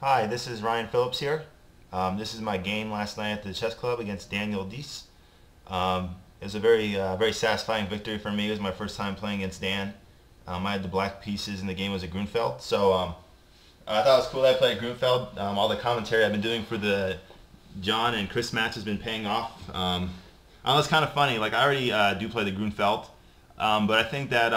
Hi, this is Ryan Phillips here. This is my game last night at the chess club against Daniel Dease. It was a very satisfying victory for me. It was my first time playing against Dan. I had the black pieces in the game was a Grunfeld, so I thought it was cool that I played Grunfeld. All the commentary I've been doing for the John and Chris match has been paying off. It's kind of funny. Like I already do play the Grunfeld, but I think that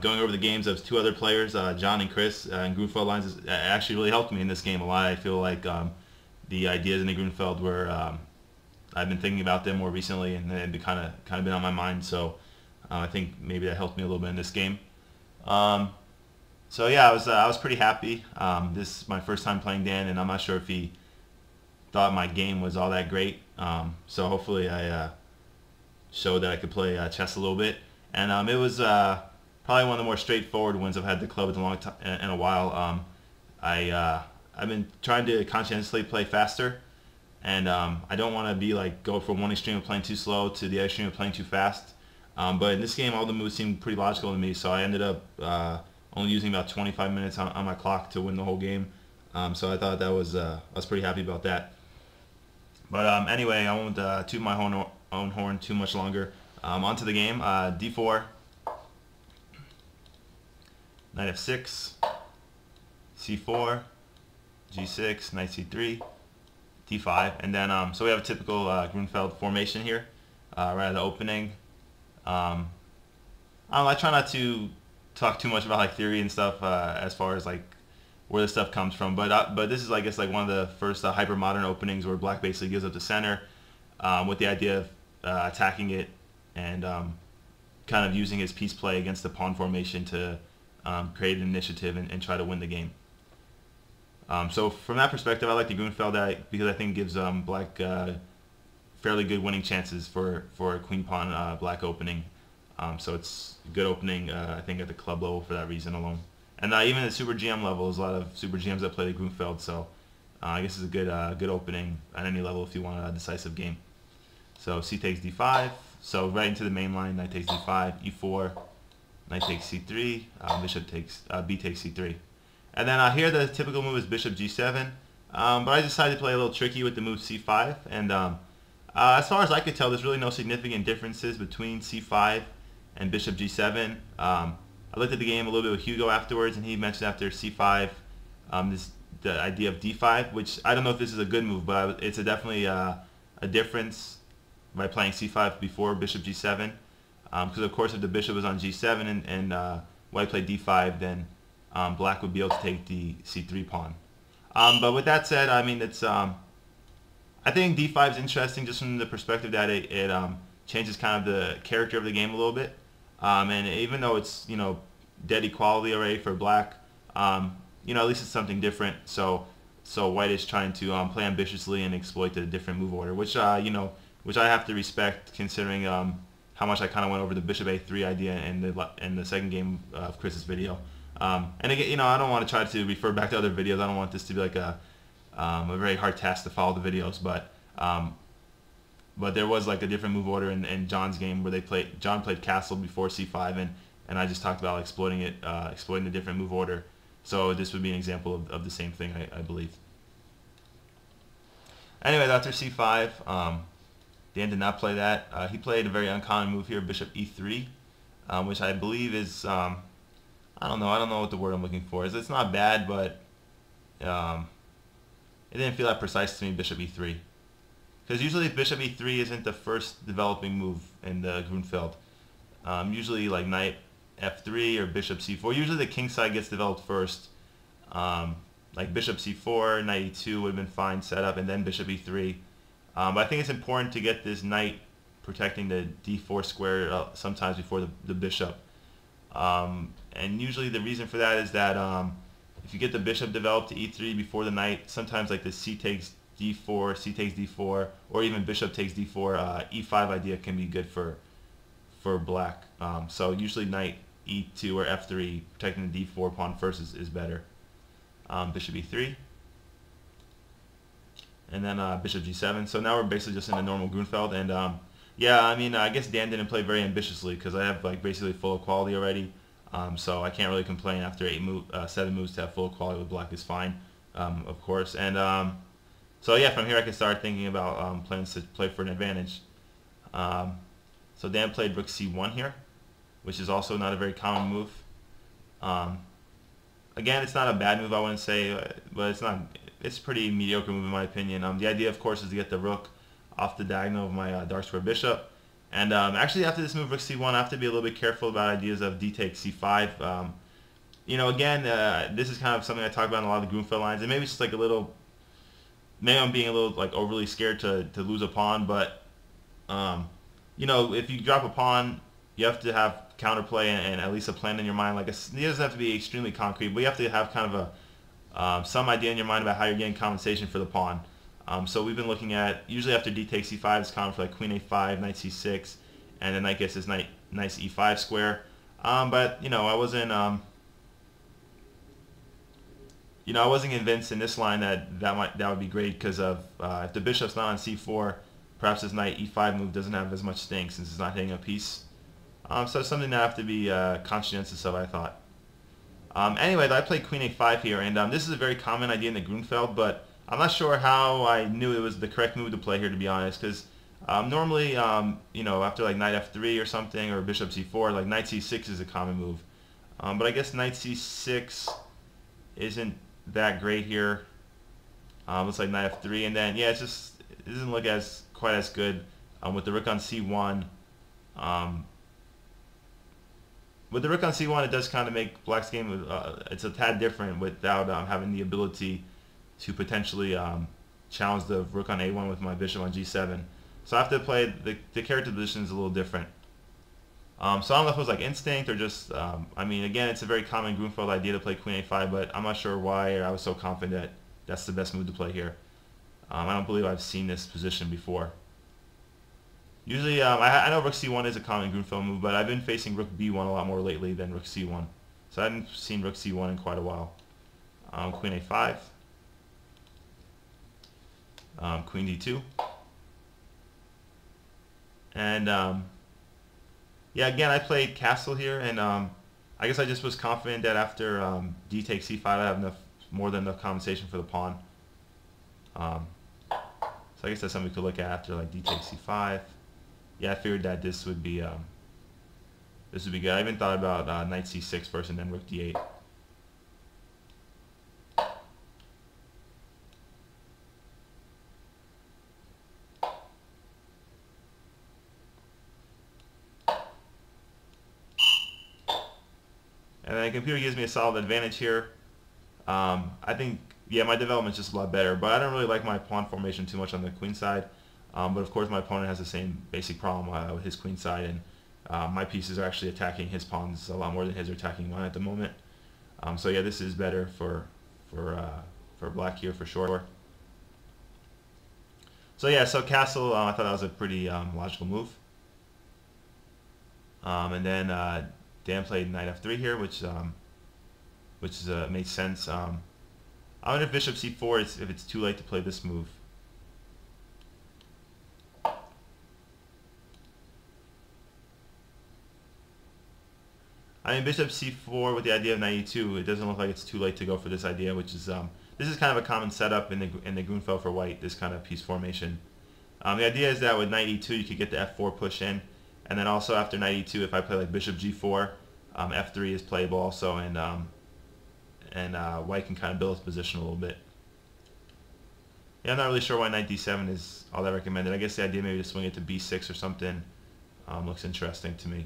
going over the games of two other players, John and Chris, and Grunfeld lines actually really helped me in this game a lot. I feel like the ideas in the Grunfeld were I've been thinking about them more recently, and they've kind of been on my mind. So I think maybe that helped me a little bit in this game. So yeah, I was pretty happy. This is my first time playing Dan, and I'm not sure if he thought my game was all that great. So hopefully I showed that I could play chess a little bit, and it was probably one of the more straightforward ones I've had the club in a while. I've been trying to conscientiously play faster, and I don't want to be like go from one extreme of playing too slow to the other extreme of playing too fast. But in this game, all the moves seemed pretty logical to me, so I ended up only using about 25 minutes on my clock to win the whole game. So I thought that was I was pretty happy about that. But anyway, I won't toot my own horn too much longer. On to the game. D4, knight f6, c4, g6, knight c3, d5, and then so we have a typical Grunfeld formation here right at the opening. I try not to talk too much about like theory and stuff as far as like where this stuff comes from, but this is I guess like one of the first hyper modern openings where black basically gives up the center with the idea of attacking it and kind of using his piece play against the pawn formation to create an initiative and try to win the game. So from that perspective, I like the Grunfeld because I think it gives black fairly good winning chances for a queen pawn black opening. So it's a good opening, I think, at the club level for that reason alone. And even at Super GM level, there's a lot of Super GMs that play the Grunfeld, so I guess it's a good opening at any level if you want a decisive game. So c takes d5, so right into the main line, knight takes d5, e4, knight takes c3, bishop takes b takes c3. And then here the typical move is bishop g7, but I decided to play a little tricky with the move c5, and as far as I could tell, there's really no significant differences between c5 and bishop g7. I looked at the game a little bit with Hugo afterwards, and he mentioned after c5 the idea of d5, which I don't know if this is a good move, but it's definitely a difference by playing c5 before bishop g7. Because of course if the bishop was on g7 and white played d5, then black would be able to take the c3 pawn. But with that said, I mean it's I think d5 is interesting just from the perspective that it changes kind of the character of the game a little bit. And even though it's dead equality already for black, at least it's something different. So white is trying to play ambitiously and exploit the different move order, which which I have to respect considering how much I kind of went over the bishop a3 idea in the second game of Chris's video. And again, I don't want to try to refer back to other videos. I don't want this to be like a very hard task to follow the videos, but there was like a different move order in John's game where John played castle before c5, and I just talked about exploiting the different move order. So this would be an example of the same thing, I believe. Anyway, after c5, Dan did not play that. He played a very uncommon move here, bishop e3, which I believe is I don't know what the word I'm looking for is. It's not bad, but it didn't feel that precise to me, bishop e3. Because usually bishop e3 isn't the first developing move in the Grunfeld. Usually like knight f3 or bishop c4. Usually the king side gets developed first. Like bishop c4, knight e2 would have been fine setup, and then bishop e3. But I think it's important to get this knight protecting the d4 square sometimes before the bishop. And usually the reason for that is that if you get the bishop developed to e3 before the knight, sometimes like the c takes d4, c takes d4, or even bishop takes d4, e5 idea can be good for black. So usually knight e2 or f3 protecting the d4 pawn first is better. Bishop e3, and then bishop g7. So now we're basically just in a normal Grunfeld, and yeah, I mean I guess Dan didn't play very ambitiously because I have like basically full equality already. So I can't really complain after 7 moves to have full equality with black is fine, of course. And so yeah, from here I can start thinking about plans to play for an advantage. So Dan played rook c1 here, which is also not a very common move. Again, it's not a bad move, I wouldn't say, but it's pretty mediocre move in my opinion. The idea, of course, is to get the rook off the diagonal of my dark square bishop. And actually, after this move, rook c1, I have to be a little bit careful about ideas of d takes c5. You know, again, this is kind of something I talk about in a lot of the Grunfeld lines, and maybe it's just like a little, maybe I'm being a little like overly scared to lose a pawn, but you know, if you drop a pawn, you have to have counterplay and at least a plan in your mind. Like, it doesn't have to be extremely concrete, but you have to have kind of a some idea in your mind about how you're getting compensation for the pawn. So we've been looking at, usually after d takes c5, it's common for like queen a5, knight c6, and then knight gets this nice e5 square. But you know, I wasn't convinced in this line that would be great, because of if the bishop's not on c4, perhaps this knight e5 move doesn't have as much sting since it's not hitting a piece. So it's something that I have to be conscientious of, I thought. Anyway, I played queen a5 here, and this is a very common idea in the Grunfeld, but I'm not sure how I knew it was the correct move to play here, to be honest, because normally, you know, after like knight f3 or something, or bishop c4, like knight c6 is a common move. But I guess knight c6 isn't that great here. Looks like knight f3, and then, yeah, it doesn't look quite as good with the rook on c1. With the rook on c1, it does kind of make black's game, it's a tad different without having the ability to potentially challenge the rook on a1 with my bishop on g7. So I have to play, the character position is a little different. So I don't know if it was like instinct or just, I mean, again, it's a very common Grunfeld idea to play queen a5, but I'm not sure why I was so confident that that's the best move to play here. I don't believe I've seen this position before. Usually, I know rook c1 is a common Grunfeld move, but I've been facing rook b1 a lot more lately than rook c1. So I haven't seen rook c1 in quite a while. Queen a5. Queen d2. And, yeah, again, I played castle here, and I guess I just was confident that after d takes c5, I have more than enough compensation for the pawn. So I guess that's something we could look at after, like d takes c5. Yeah, I figured that this would be good. I even thought about knight c6 first and then rook d8. And then the computer gives me a solid advantage here. I think, yeah, my development's just a lot better, but I don't really like my pawn formation too much on the queen side. But of course my opponent has the same basic problem with his queen side, and my pieces are actually attacking his pawns a lot more than his are attacking mine at the moment. So yeah, this is better for black here for sure. So yeah, so castle, I thought that was a pretty logical move. And then Dan played knight f3 here, which made sense. I wonder if bishop c4 if it's too late to play this move. I mean, bishop c4 with the idea of knight e2, it doesn't look like it's too late to go for this idea, which is this is kind of a common setup in the Grunfeld for white, this kind of piece formation. The idea is that with knight e2 you could get the f4 push in, and then also after knight e2, if I play like bishop g4, f3 is playable also, and white can kind of build his position a little bit. Yeah, I'm not really sure why knight d7 is all that recommended. I guess the idea maybe to swing it to b6 or something looks interesting to me.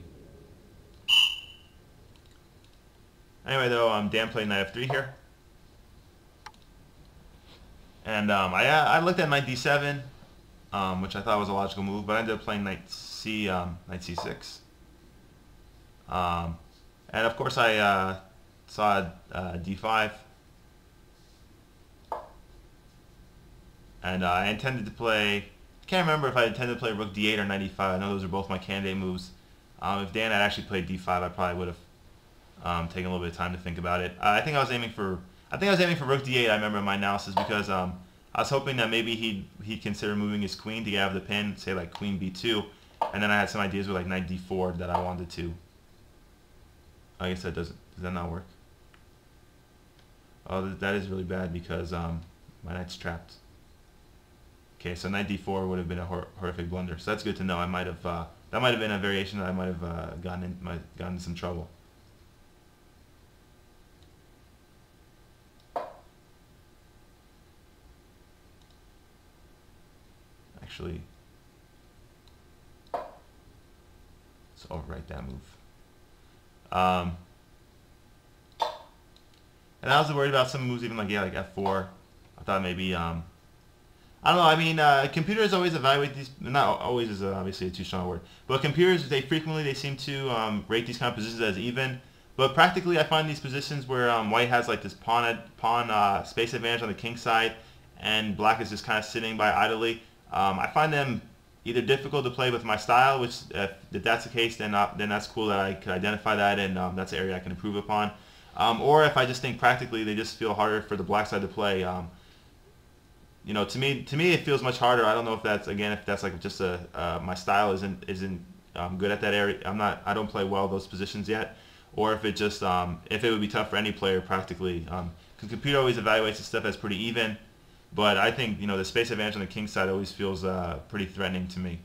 Anyway, though, Dan played knight f3 here, and I looked at knight d7, which I thought was a logical move, but I ended up playing knight c6, and of course I saw d5, and I intended to play. I can't remember if I intended to play rook d8 or knight e5. I know those are both my candidate moves. If Dan had actually played d5, I probably would have taking a little bit of time to think about it. I think I was aiming for rook d8. I remember in my analysis, because I was hoping that maybe he'd consider moving his queen to get out of the pin, say like queen b2, and then I had some ideas with like knight d4 that I wanted to I guess that doesn't. Does that not work? Oh, that is really bad because my knight's trapped. Okay, so knight d4 would have been a horrific blunder. So that's good to know. I might have that might have been a variation that I might have gotten in some trouble. Actually, let's overwrite that move. And I was worried about some moves, even like f4. I thought maybe I don't know. I mean, computers always evaluate these. Not always is obviously a too strong a word, but computers they seem to rate these kind of positions as even. But practically, I find these positions where white has like this pawn space advantage on the king side, and black is just kind of sitting by idly. I find them either difficult to play with my style, which if that's the case, then that's cool that I could identify that, and that's an area I can improve upon. Or if I just think practically they just feel harder for the black side to play. You know, to me it feels much harder. I don't know if that's like just my style isn't good at that area. I don't play well those positions yet, or if it just if it would be tough for any player practically. Because the computer always evaluates the stuff as pretty even, but I think the space advantage on the king side always feels pretty threatening to me.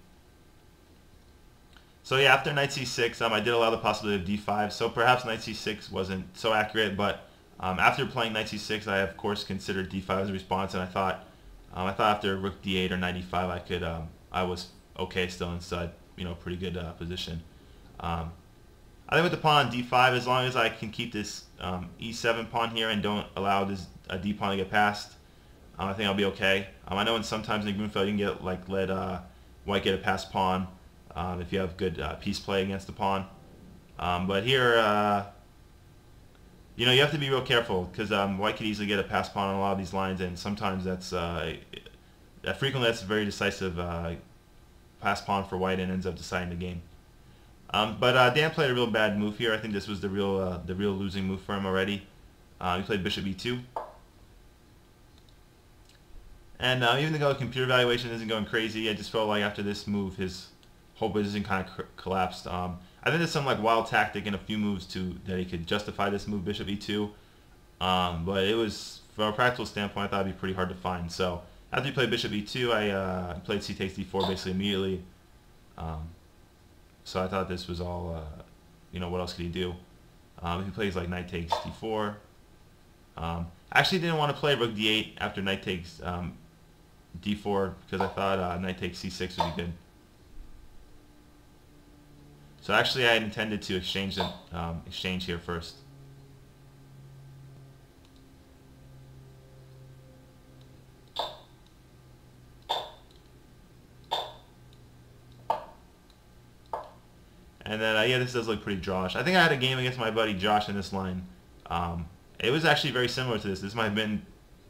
So yeah, after knight c6, I did allow the possibility of d5. So perhaps knight c6 wasn't so accurate, but after playing knight c6, I of course considered d5 as a response, and I thought after rook d8 or knight e5, I was okay still inside, pretty good position. I think with the pawn on d5, as long as I can keep this e7 pawn here and don't allow this d pawn to get passed, I think I'll be okay. I know sometimes in the Grunfeld you can get let white get a passed pawn if you have good piece play against the pawn. But here, you have to be real careful because white could easily get a passed pawn on a lot of these lines, and sometimes that's frequently that's a very decisive passed pawn for white and ends up deciding the game. But Dan played a real bad move here. I think this was the real losing move for him already. He played bishop e2. And even though the computer evaluation isn't going crazy, I just felt like after this move, his whole position kind of collapsed. I think there's some like wild tactic in a few moves that he could justify this move, bishop e2. But it was, from a practical standpoint, I thought it'd be pretty hard to find. So after he played bishop e2, I played c takes d4 basically immediately. So I thought this was all, what else could he do? He plays like knight takes d4. I actually didn't want to play rook d8 after knight takes d4 because I thought knight takes c6 would be good. So actually I had intended to exchange here first. And then, yeah, this does look pretty Josh. I think I had a game against my buddy Josh in this line. It was actually very similar to this. This might have been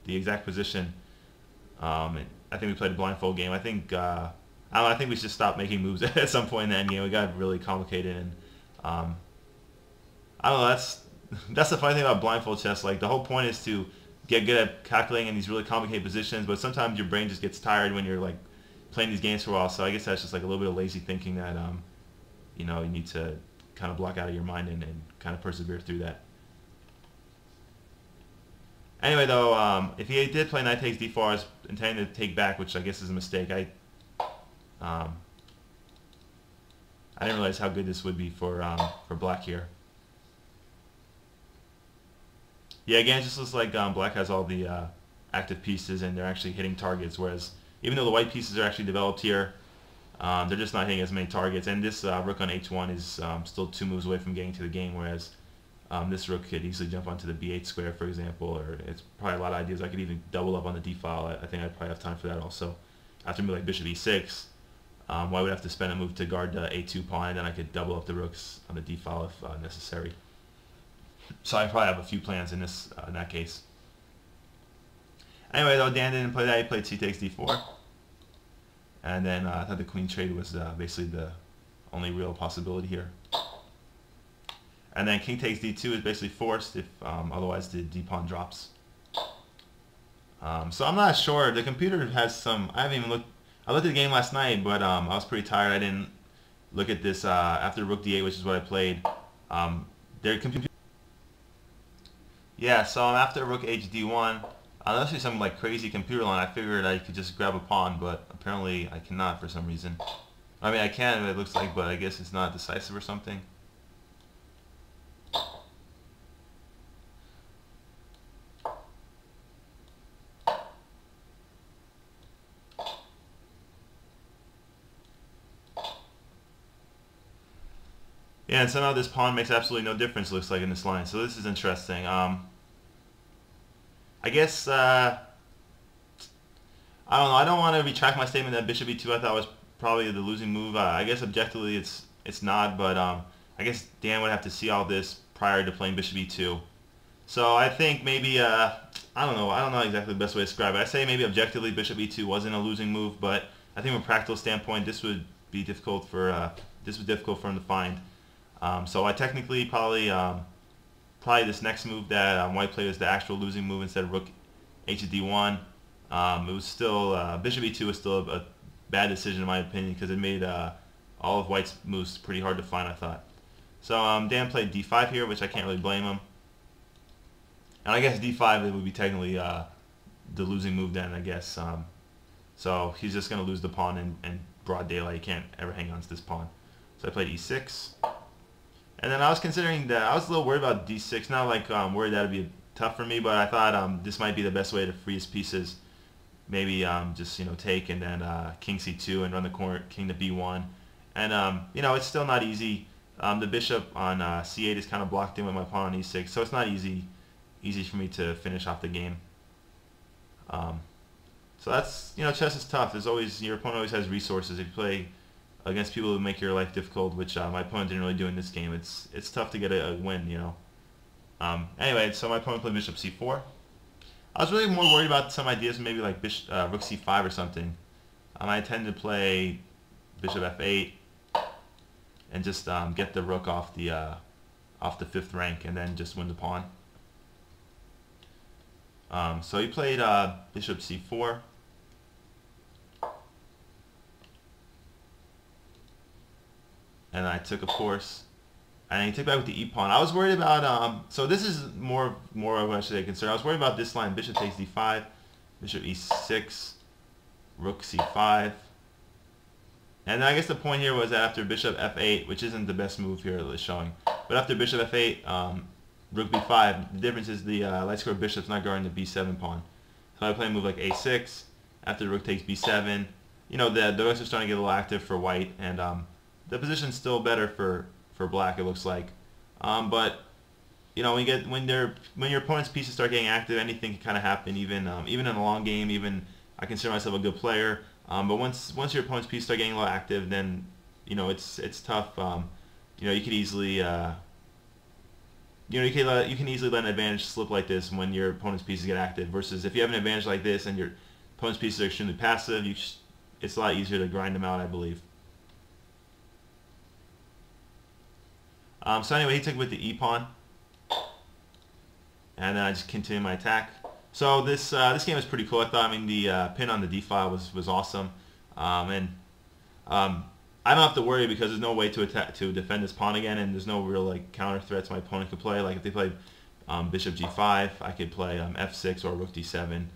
the exact position. I think we played a blindfold game. I think I think we should stop making moves at some point in the end game. It got really complicated, and I don't know. That's the funny thing about blindfold chess. Like the whole point is to get good at calculating in these really complicated positions, but sometimes your brain just gets tired when you're like playing these games for a while. So I guess that's just like a little bit of lazy thinking that you need to kind of block out of your mind and kind of persevere through that. Anyway, though, if he did play knight takes d4, I was intending to take back, which I guess is a mistake. I didn't realize how good this would be for black here. Yeah, again, it just looks like black has all the active pieces and they're actually hitting targets, whereas even though the white pieces are actually developed here, they're just not hitting as many targets. And this rook on h1 is still 2 moves away from getting to the game, whereas this rook could easily jump onto the b8 square, for example, or it's probably a lot of ideas. I could even double up on the d file. I think I'd probably have time for that also. After a move like bishop e6, white would have to spend a move to guard the a2 pawn, and then I could double up the rooks on the d file if necessary. So I probably have a few plans in that case. Anyway, though, Dan didn't play that. He played c takes d4. And then I thought the queen trade was basically the only real possibility here. And then king takes d2 is basically forced if otherwise the d pawn drops. So I'm not sure. The computer has some. I haven't even looked. I looked at the game last night, but I was pretty tired. I didn't look at this after rook d8, which is what I played. their computer. Yeah, so after rook hd1, unless there's some like crazy computer line, I figured I could just grab a pawn, but apparently I cannot for some reason. I mean, I can, it looks like, but I guess it's not decisive or something. Yeah, and somehow this pawn makes absolutely no difference, looks like, in this line. So this is interesting. I guess, I don't know. I don't want to retract my statement that bishop e2 I thought was probably the losing move. I guess objectively it's not, but I guess Dan would have to see all this prior to playing bishop e2. So I think maybe, I don't know. I don't know exactly the best way to describe it. I say maybe objectively bishop e2 wasn't a losing move, but I think from a practical standpoint, this would be difficult for him to find. So I technically probably this next move that White played is the actual losing move instead of rook hd1. It was still bishop e2 was still a bad decision in my opinion because it made all of White's moves pretty hard to find, I thought. So Dan played d5 here, which I can't really blame him. And I guess d5 it would be technically the losing move then, I guess. So he's just going to lose the pawn in broad daylight. You can't ever hang on to this pawn. So I played e6. And then I was considering that I was a little worried about d6. Not like worried that would be tough for me, but I thought this might be the best way to free his pieces. Maybe just take and then king c2 and run the corner king to b1. And it's still not easy. The bishop on c8 is kind of blocked in with my pawn on e6, so it's not easy for me to finish off the game. So that's chess is tough. There's always your opponent always has resources. If you play against people who make your life difficult, which my opponent didn't really do in this game, it's tough to get a win. Anyway, so my opponent played bishop c4. I was really more worried about some ideas, maybe like rook c5 or something. I intended to play bishop f8 and just get the rook off the fifth rank and then just win the pawn. So he played bishop c4. And I took, of course, and he took back with the e-pawn. I was worried about, so this is more of what I should say concern. I was worried about this line, bishop takes d5, bishop e6, rook c5. And then I guess the point here was that after bishop f8, which isn't the best move here that it's showing, but after bishop f8, rook b5, the difference is the light square bishop's not guarding the b7 pawn. So I play a move like a6, after the rook takes b7. The rooks are starting to get a little active for white, and the position's still better for black, it looks like. But when your opponent's pieces start getting active, anything can kind of happen. Even in a long game, even I consider myself a good player. But once your opponent's pieces start getting a little active, then it's tough. You could easily you can easily let an advantage slip like this when your opponent's pieces get active. Versus if you have an advantage like this and your opponent's pieces are extremely passive, it's a lot easier to grind them out, I believe. So anyway, he took with the e-pawn, and then I just continued my attack. So this game is pretty cool, I thought. I mean, the pin on the d-file was awesome, and I don't have to worry because there's no way to defend this pawn again, and there's no real counter threats my opponent could play. Like if they played bishop g5, I could play f6 or rook d7,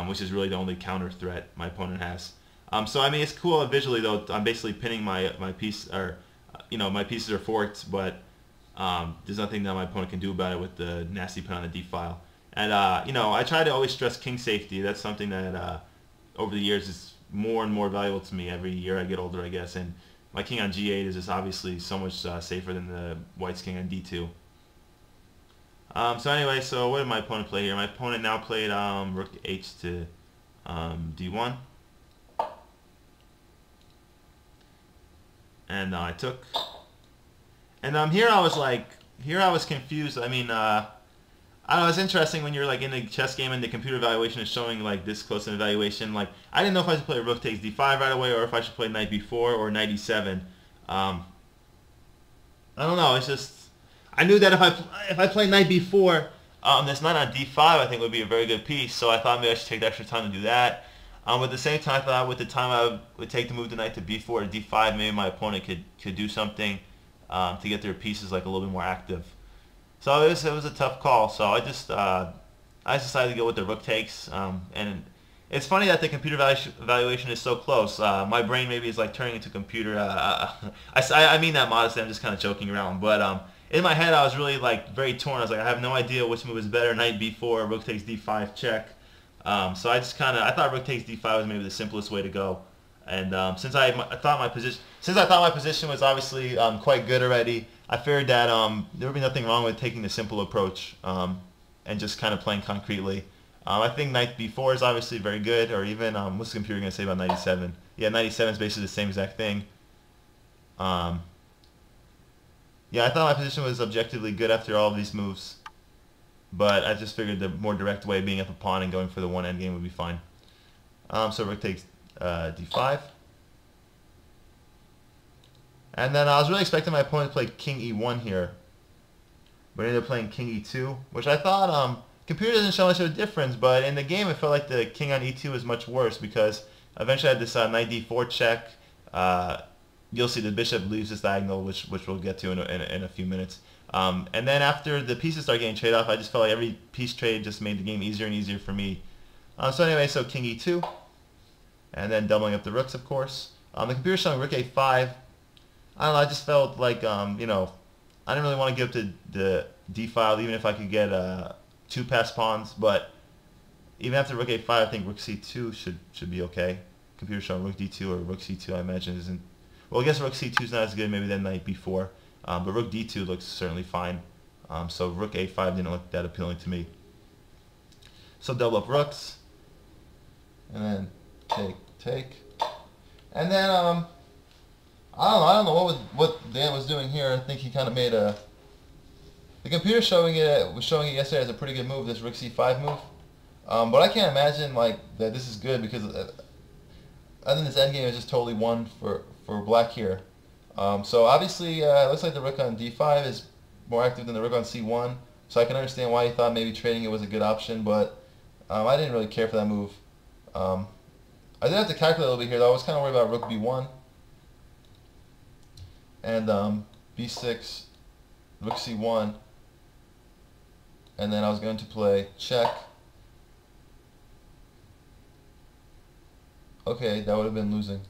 which is really the only counter threat my opponent has. So I mean, it's cool visually though. I'm basically pinning my piece, or my pieces are forked, but there's nothing that my opponent can do about it with the nasty pin on the d-file. And I try to always stress king safety. That's something that over the years is more and more valuable to me every year I get older, I guess. And my king on g8 is just obviously so much safer than the white's king on d2. So anyway, so what did my opponent play here? My opponent now played rook h to d1. And I took. And here I was confused. I mean, I don't know, it's interesting when you're in a chess game and the computer evaluation is showing this close an evaluation. I didn't know if I should play rook takes d5 right away or if I should play knight b4 or knight e7. I don't know. It's just I knew that if I play knight b4, this knight on d5 I think would be a very good piece. So I thought maybe I should take the extra time to do that. But at the same time, I thought with the time I would take to move the knight to b4 or d5, maybe my opponent could do something to get their pieces a little bit more active. So it was a tough call. So I just decided to go with the rook takes. And it's funny that the computer evaluation is so close. My brain maybe is like turning into computer. I mean that modestly. I'm just kind of joking around. But in my head, I was really like very torn. I was like, I have no idea which move is better. Knight b4, rook takes d5, check. So I thought rook takes d5 was maybe the simplest way to go. And I thought my position was obviously quite good already, I figured that there would be nothing wrong with taking the simple approach and just kind of playing concretely. I think knight b4 is obviously very good, or even what's the computer going to say about knight e7? Yeah, knight e7 is basically the same exact thing. Um, yeah, I thought my position was objectively good after all of these moves, but I just figured the more direct way, being up a pawn and going for the one endgame, would be fine. So rook takes d5. And then I was really expecting my opponent to play king e1 here, but ended up playing king e2, which I thought, computer doesn't show much of a difference, but in the game it felt like the king on e2 was much worse because eventually I had this knight d4 check. You'll see the bishop leaves this diagonal, which we'll get to in a few minutes. And then after the pieces start getting trade off, I just felt like every piece trade just made the game easier and easier for me. So anyway, so king e2, and then doubling up the rooks, of course. The computer's showing rook a5. I don't know, I just felt like, I didn't really want to give up to the d file, even if I could get two pass pawns, but even after rook a5, I think rook c2 should be okay. Computer showing rook d2 or rook c2, I imagine, isn't... Well, I guess rook c2 is not as good maybe than knight b4, but rook d2 looks certainly fine. So rook a5 didn't look that appealing to me. So double up rooks, and then take. And then, I don't know what Dan was doing here. I think he kind of made a... The computer was showing it yesterday as a pretty good move, this rook c5 move. But I can't imagine like that this is good because I think this endgame is just totally won for black here. So obviously it looks like the rook on d5 is more active than the rook on c1. So I can understand why he thought maybe trading it was a good option, but I didn't really care for that move. I did have to calculate a little bit here though. I was kind of worried about rook b1. And b6, rook c1, and then I was going to play check. Okay, that would have been losing.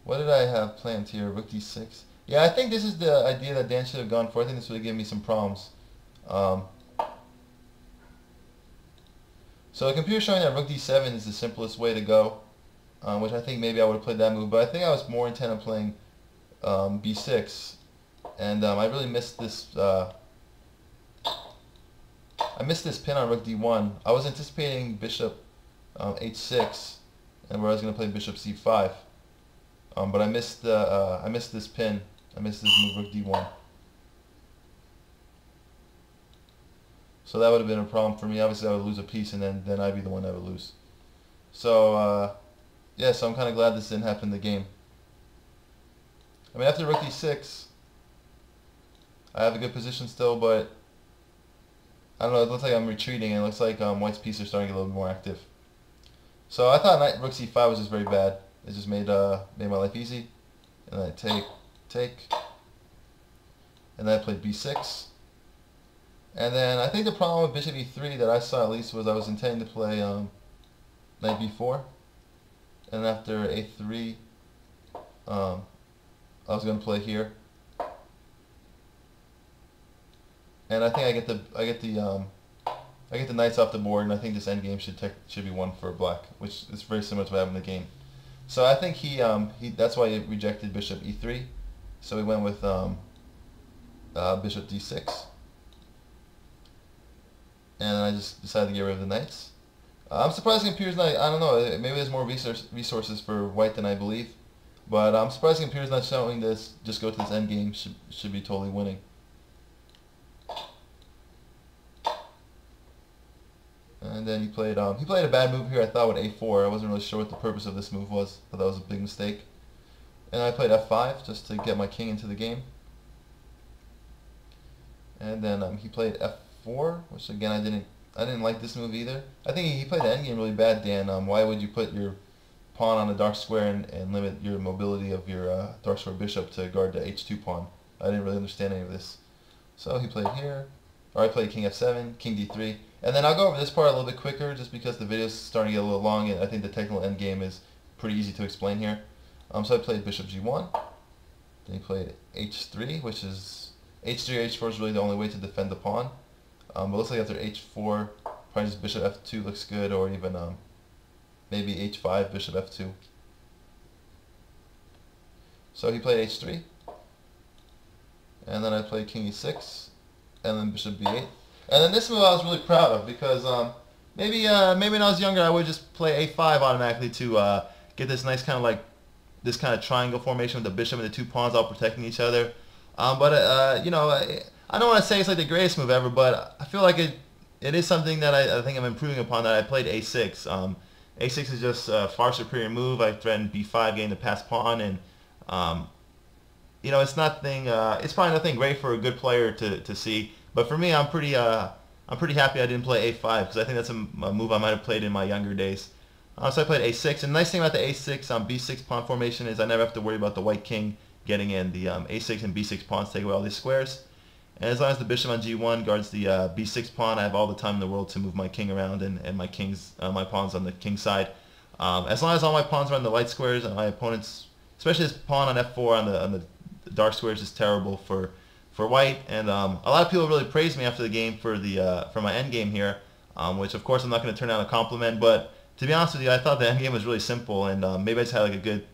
What did I have planned here? Rook d6. Yeah, I think this is the idea that Dan should have gone for. I think this would have given me some problems. So the computer showing that rook d7 is the simplest way to go. Which I think maybe I would have played that move, but I think I was more intent on playing b6, and I really missed this. I missed this pin on rook d1. I was anticipating bishop h6, and where I was going to play bishop c5, but I missed this pin. I missed this move rook d1. So that would have been a problem for me. Obviously, I would lose a piece, and then I'd be the one that would lose. So. Yeah, so I'm kind of glad this didn't happen in the game. I mean, after rook d6, I have a good position still, but I don't know, it looks like I'm retreating, and it looks like white's pieces are starting to get a little more active. So I thought knight rook c5 was just very bad. It just made my life easy. And then I take, and then I played b6. And then I think the problem with bishop e3 that I saw at least was I was intending to play knight b4. And after a3, I was going to play here, and I think I get the knights off the board, and I think this endgame should be won for black, which is very similar to what happened in the game. So I think he that's why he rejected bishop e3, so he went with bishop d6, and I just decided to get rid of the knights. I'm surprised the computer's not, I don't know, maybe there's more resources for white than I believe, but I'm surprised the computer's not showing this, just go to this endgame, should be totally winning. And then he played a bad move here, I thought, with a4. I wasn't really sure what the purpose of this move was, but that was a big mistake. And I played f5 just to get my king into the game. And then he played f4, which again I didn't like this move either. I think he played the endgame really bad, Dan. Why would you put your pawn on a dark square and limit your mobility of your dark square bishop to guard the h2 pawn? I didn't really understand any of this. So he played here, or I played king f7, king d3, and then I'll go over this part a little bit quicker just because the video's starting to get a little long and I think the technical endgame is pretty easy to explain here. So I played bishop g1, then he played h3, which is h3 or h4 is really the only way to defend the pawn. But it looks like after h4, probably just bishop f2 looks good, or even maybe h5, bishop f2. So he played h3, and then I played king e6, and then bishop b8. And then this move I was really proud of because maybe when I was younger I would just play a5 automatically to get this nice kind of like this kind of triangle formation with the bishop and the two pawns all protecting each other. But you know, I don't want to say it's like the greatest move ever, but I feel like it is something that I think I'm improving upon. That I played a6. A6 is just a far superior move. I threatened b5, getting the passed pawn, and you know, it's nothing. It's probably nothing great for a good player to see. But for me, I'm pretty happy I didn't play a5 because I think that's a move I might have played in my younger days. So I played a6, and the nice thing about the a6 b6 pawn formation is I never have to worry about the white king getting in. The a6 and b6 pawns take away all these squares, and as long as the bishop on g1 guards the b6 pawn, I have all the time in the world to move my king around and my pawns on the king side. As long as all my pawns are on the light squares and my opponent's, especially this pawn on f4 on the dark squares, is terrible for white. And a lot of people really praised me after the game for my endgame here, which of course I'm not going to turn down a compliment, but to be honest with you, I thought the endgame was really simple, and maybe I just had like a good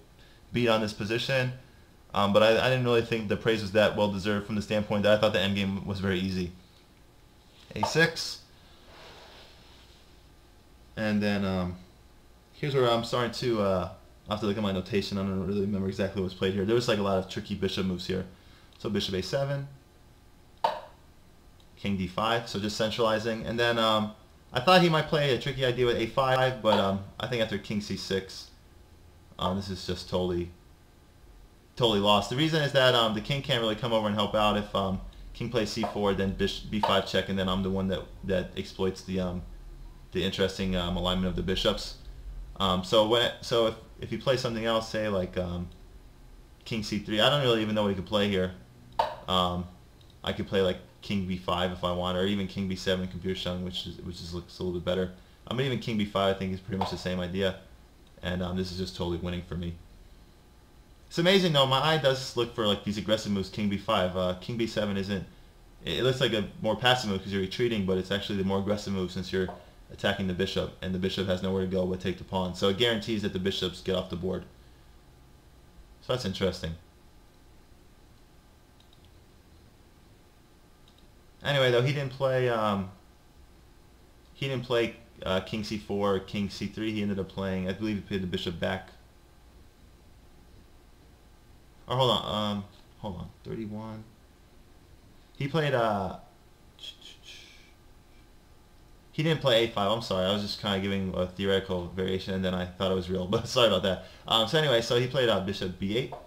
beat on this position. But I didn't really think the praise was that well deserved from the standpoint that I thought the endgame was very easy. a6, and then here's where I'm starting to I have to look at my notation. I don't really remember exactly what was played here. There was like a lot of tricky bishop moves here. So bishop a7, king d5, so just centralizing, and then I thought he might play a tricky idea with a5, but I think after king c6, this is just totally lost. The reason is that the king can't really come over and help out. If king plays c4, then bishop b5 check, and then I'm the one that exploits the interesting alignment of the bishops. So if he plays something else, say like king c3, I don't really even know what he could play here. I could play like king b5 if I want, or even king b7 computer showing, which looks a little bit better. But even king b5 I think is pretty much the same idea, and this is just totally winning for me. It's amazing though, my eye does look for like these aggressive moves. King b5, king b7 isn't. It looks like a more passive move because you're retreating, but it's actually the more aggressive move since you're attacking the bishop, and the bishop has nowhere to go but take the pawn. So it guarantees that the bishops get off the board. So that's interesting. Anyway, though, he didn't play king c4 or king c3. He ended up playing, I believe he played the bishop back. Or hold on, 31. He played he didn't play a5. I'm sorry, I was just kind of giving a theoretical variation, and then I thought it was real. But sorry about that. So anyway, so he played bishop b8.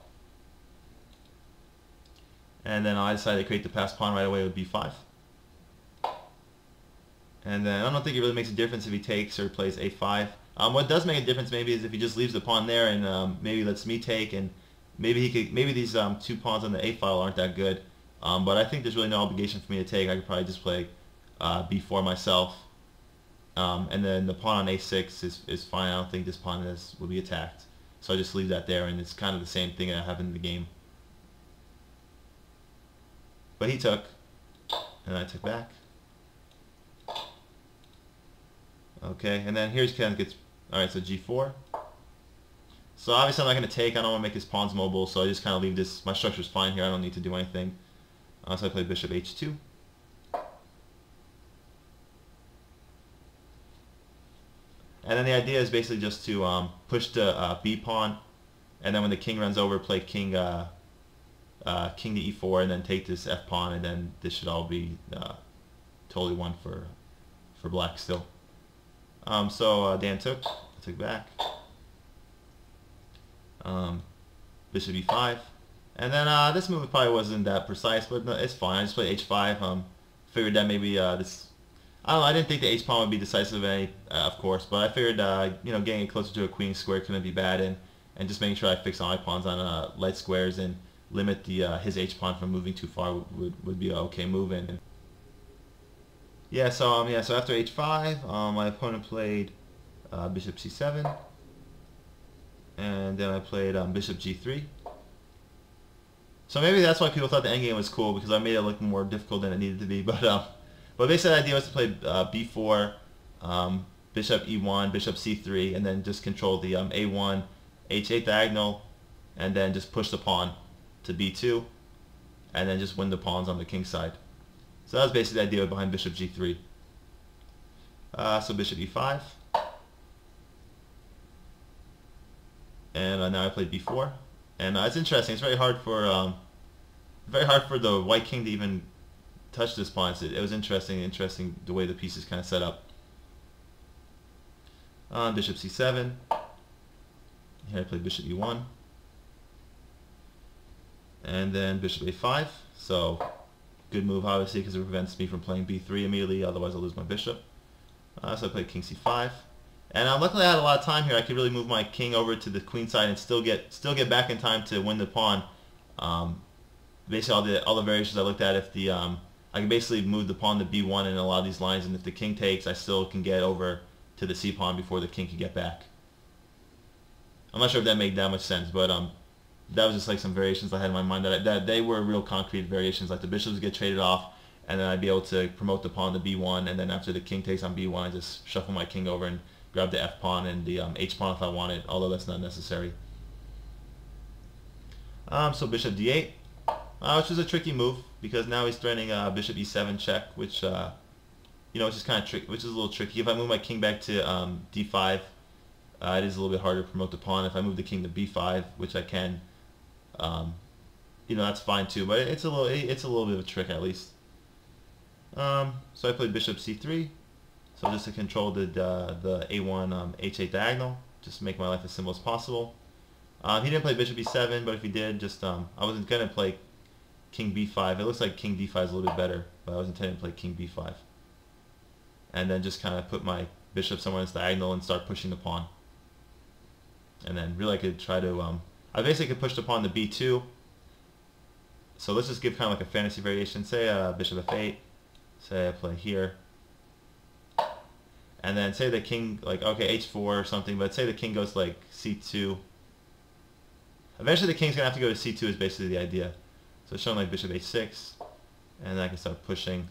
And then I decided to create the passed pawn right away with b5. And then I don't think it really makes a difference if he takes or plays a5. What does make a difference maybe is if he just leaves the pawn there and maybe lets me take, and maybe these two pawns on the a file aren't that good. But I think there's really no obligation for me to take. I could probably just play b4 myself. And then the pawn on a6 is fine. I don't think this pawn will be attacked. So I just leave that there, and it's kind of the same thing that happened in the game. But he took, and I took back. Okay, and then here's kind of gets, alright, so g4. So obviously I'm not going to take, I don't want to make his pawns mobile, so I just kind of leave this, my structure's fine here, I don't need to do anything. So I play bishop h2. And then the idea is basically just to push the b pawn, and then when the king runs over, play king to e4, and then take this f pawn, and then this should all be totally won for black still. So Dan took, I took back. Bishop e5, and then this move probably wasn't that precise, but no, it's fine. I just played h5. Figured that maybe this. I don't know. I didn't think the h pawn would be decisive, of course, but I figured you know, getting it closer to a queen square couldn't be bad, and just making sure I fix all my pawns on light squares, and limit the his H pawn from moving too far would be an okay move. And yeah, so after H5, my opponent played Bishop C7, and then I played Bishop G3. So maybe that's why people thought the endgame was cool, because I made it look more difficult than it needed to be. But basically the idea was to play B4, Bishop E1, Bishop C3, and then just control the A1, H8 diagonal, and then just push the pawn to B2, and then just win the pawns on the king side. So that was basically the idea behind Bishop G3. So Bishop E5, and now I played B4, and it's interesting. It's very hard for the white king to even touch this pawn. It was interesting the way the pieces kind of set up. Bishop C7. Here I played Bishop E1, and then Bishop A5. So good move, obviously, because it prevents me from playing B3 immediately. Otherwise, I'll lose my bishop. So I played King C5, and luckily I had a lot of time here. I could really move my king over to the queen side and still get back in time to win the pawn. Basically, all the variations I looked at, if the I can basically move the pawn to B1 in a lot of these lines, and if the king takes, I still can get over to the C pawn before the king can get back. I'm not sure if that made that much sense, but that was just like some variations I had in my mind that they were real concrete variations. Like the bishops get traded off, and then I'd be able to promote the pawn to B1, and then after the king takes on B1, I just shuffle my king over and grab the F pawn and the H pawn if I want it, although that's not necessary. So Bishop D8, which is a tricky move because now he's threatening Bishop E7 check, which which is kind of which is a little tricky. If I move my king back to D5, it is a little bit harder to promote the pawn. If I move the king to B5, which I can, that's fine too. But it's a little bit of a trick at least. So I played Bishop C3, so just to control the A1 H8 diagonal, just to make my life as simple as possible. He didn't play Bishop E7, but if he did, just I wasn't gonna play King B5. It looks like King D5 is a little bit better, but I was intending to play King B5, and then just kind of put my bishop somewhere in this diagonal and start pushing the pawn. And then really I could try to I basically could push the pawn to B2. So let's just give kind of like a fantasy variation. Say Bishop F8. Say I play here, and then say the king, like, okay, H4 or something, but say the king goes like C2. Eventually the king's going to have to go to C2 is basically the idea. So it's showing like Bishop H6, and then I can start pushing.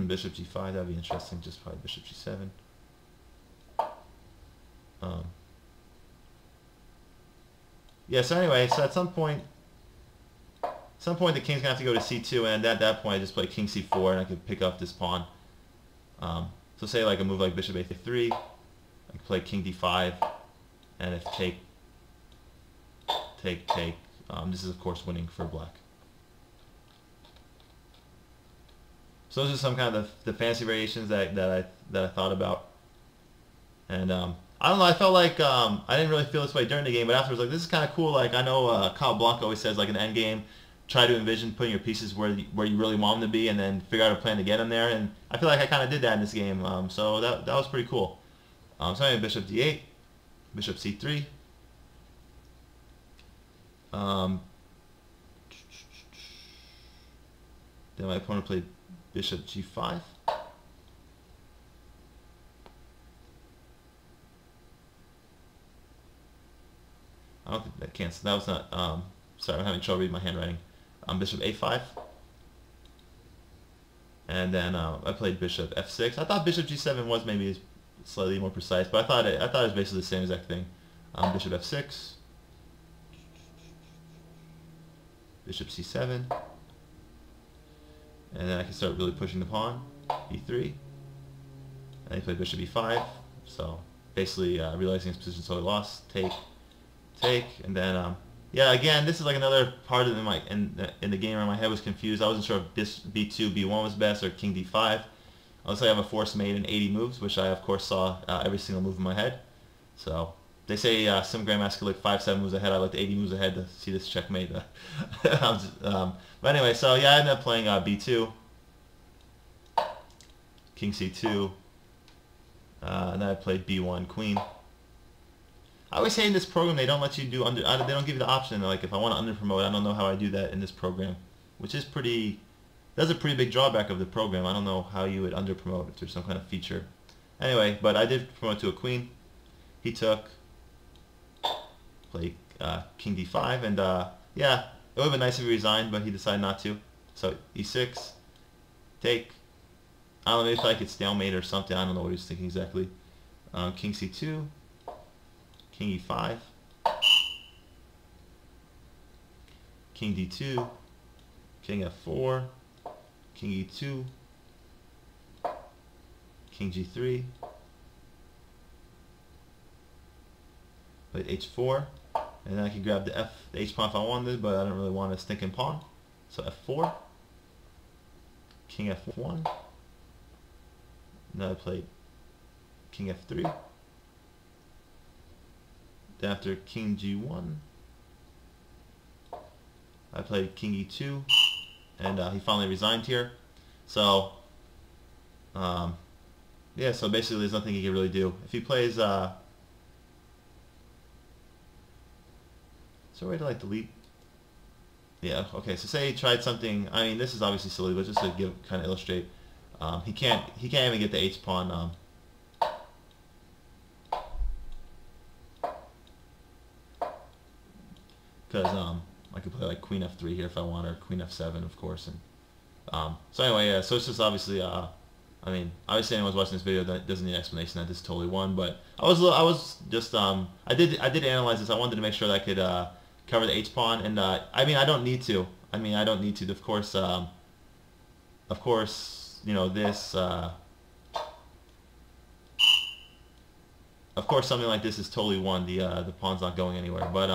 Bishop G5, that'd be interesting, just probably Bishop G7. Yeah, so anyway, so at some point the king's gonna have to go to C2, and at that point I just play King C4 and I could pick up this pawn. So say like a move like Bishop A3, I can play King D5, and if take, this is of course winning for black. So those are some kind of the fancy variations that I thought about, and I don't know. I felt like I didn't really feel this way during the game, but afterwards, like, this is kind of cool. Like, I know Kyle Blanc always says, like, in the end game, try to envision putting your pieces where you really want them to be, and then figure out a plan to get them there. And I feel like I kind of did that in this game. So that was pretty cool. So anyway, Bishop D8, Bishop C3. Then my opponent played Bishop G5. I don't think that cancels. That was not. Sorry, I'm having trouble reading my handwriting. Bishop A5, and then I played Bishop F6. I thought Bishop G7 was maybe slightly more precise, but I thought it was basically the same exact thing. Bishop F6, Bishop C7, and then I can start really pushing the pawn. B3, and then he played Bishop E5. So basically, realizing his position totally lost. Take, and then yeah, again, this is like another part of in the game where my head was confused. I wasn't sure if this B2, B1 was best or King D5. Unless I have a force made in 80 moves, which I of course saw every single move in my head. So they say some grandmaster look 5-7 moves ahead. I looked 80 moves ahead to see this checkmate. But anyway, so yeah, I ended up playing B2, King C2, and then I played B1 Queen. I always say in this program they don't let you do under. They don't give you the option. Like if I want to under promote, I don't know how I do that in this program, which is pretty. That's a pretty big drawback of the program. I don't know how you would under promote if there's some kind of feature. Anyway, but I did promote to a queen. He took, played king d5, and yeah, it would have been nice if he resigned, but he decided not to. So e6, take. I don't know, maybe if I could stalemate or something. I don't know what he was thinking exactly. King c2, king e5, king d2, king f4, king e2, king g3, played h4, and then I can grab the h pawn if I wanted, but I don't really want a stinking pawn. So f4, king f1. Then I played king f3. Then after king g1, I played king e2, and he finally resigned here. So, yeah, so basically there's nothing he can really do. If he plays, is there a way to like delete? Yeah, okay, so say he tried something, I mean this is obviously silly, but just to kind of illustrate, he can't even get the h pawn, because I could play like queen f3 here if I want, or queen f7 of course, and so anyway, yeah, so it's just obviously I mean obviously anyone's watching this video that doesn't need an explanation that this totally won, but I was just I did analyze this. I wanted to make sure that I could cover the h pawn, and I mean I don't need to. Of course, you know, this of course something like this is totally won. The pawn's not going anywhere, but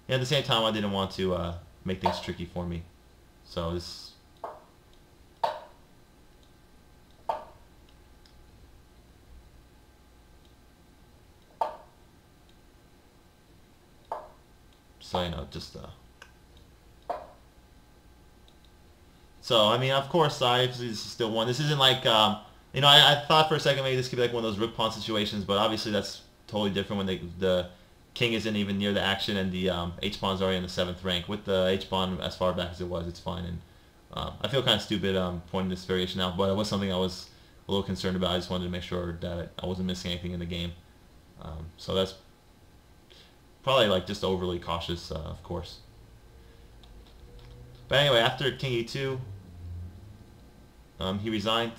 yeah, at the same time I didn't want to make things tricky for me. So this, so you know, just so I mean, of course, obviously this is still one. This isn't like you know, I thought for a second maybe this could be like one of those rook pawn situations, but obviously that's totally different when the king isn't even near the action and the h pawn's already in the 7th rank. With the h pawn as far back as it was, it's fine. And I feel kind of stupid pointing this variation out, but it was something I was a little concerned about. I just wanted to make sure that I wasn't missing anything in the game. So that's probably like just overly cautious, of course. But anyway, after king e2, he resigned.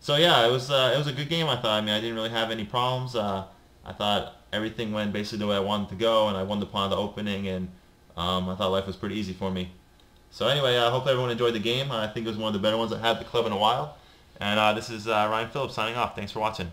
So yeah, it was a good game. I thought. I mean, I didn't really have any problems. I thought everything went basically the way I wanted to go, and I won the pawn of the opening, and I thought life was pretty easy for me. So anyway, I hope everyone enjoyed the game. I think it was one of the better ones I had at the club in a while. And this is Ryan Phillips signing off. Thanks for watching.